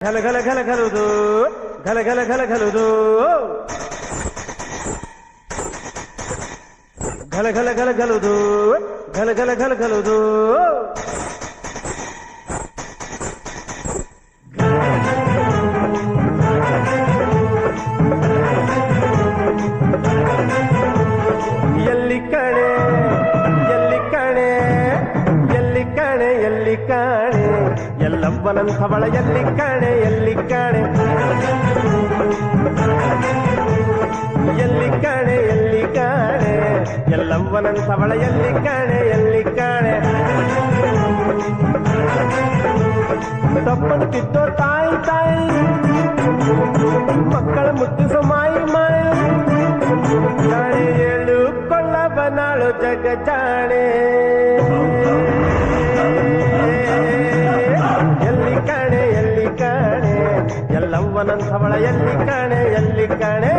ಘಲ ಘಲ ಘಲ ಘಲುದು ಘಲ ಘಲ ಘಲ ಘಲುದು ಘಲ ಘಲ ಘಲ ಘಲುದು ಘಲ ಘಲ ಘಲ ಘಲುದು ಎಲ್ಲಿ ಕಾಣೆ ಎಲ್ಲಿ ಕಾಣೆ ಎಲ್ಲಿ ಕಾಣೆ ಎಲ್ಲಿ ಕಾಣೆ ಎಲ್ಲವ್ವನಂಥವಳ ಎಲ್ಲಿ ಕಾಣೆ ಎಲ್ಲಿ ಕಾಣೆ ಎಲ್ಲಿ ಕಾಣೆ ಎಲ್ಲಿ ಕಾಣೆ ಎಲ್ಲವ್ವನಂಥವಳ ಎಲ್ಲಿ ಕಾಣೆ ಎಲ್ಲಿ ಕಾಣೆ ತಪ್ಪಂತಿದ್ದೋ ತಾಯಿ ತಾಯಿ ಮಕ್ಕಳ ಮುದ್ದಿಸೋ ಮಾಯಿ ಮಾಯಿ ಜಾಣೆ ಏಳು ಕೊಳ್ಳಬನಾಳು ಜಗ ಜಾಣೆ ಎಲ್ಲಿ ಕಾಣೆ ಎಲ್ಲಿ ಕಾಣೆ ಎಲ್ಲವ್ವನಂಥವಳ ಎಲ್ಲಿ ಕಾಣೆ ಎಲ್ಲಿ ಕಾಣೆ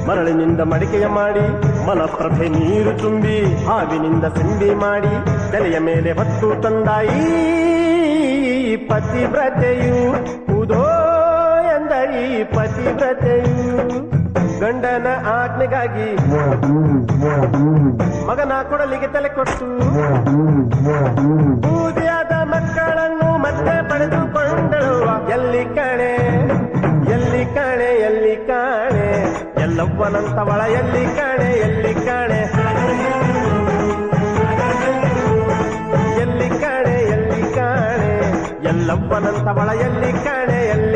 ಮರಳಿನಿಂದ ಮಡಿಕೆಯ ಮಾಡಿ ಮಲಪ್ರಭೆ ನೀರು ತುಂಬಿ ಹಾವಿನಿಂದ ಸಿಂಬಿ ಮಾಡಿ ತಲೆಯ ಮೇಲೆ ಹೊತ್ತು ತಂದಾಯಿ ಪತಿವ್ರತೆಯು ಉದೋ ಎಂದ ಈ ಪತಿವ್ರತೆಯು ಗಂಡನ ಆಜ್ಞೆಗಾಗಿ ಮಗನ ಕೊಡಲಿಗೆ ತಲೆ ಕೊಟ್ಟು ಬೂದಿಯಾದ ಮಕ್ಕಳನ್ನು ಮತ್ತೆ ಪಡೆದುಕೊಂಡಳು ಎಲ್ಲಿ ಕಾಣೆ ಎಲ್ಲಿ ಕಾಣೆ ಎಲ್ಲಿ ಕಾಣೆ ಎಲ್ಲವ್ವನಂಥವಳ ಎಲ್ಲಿ ಕಾಣೆ ಎಲ್ಲಿ ಕಾಣೆ ಎಲ್ಲಿ ಕಾಣೆ ಎಲ್ಲಿ ಕಾಣೆ ಎಲ್ಲವ್ವನಂಥವಳ ಎಲ್ಲಿ ಕಾಣೆ ಎಲ್ಲಿ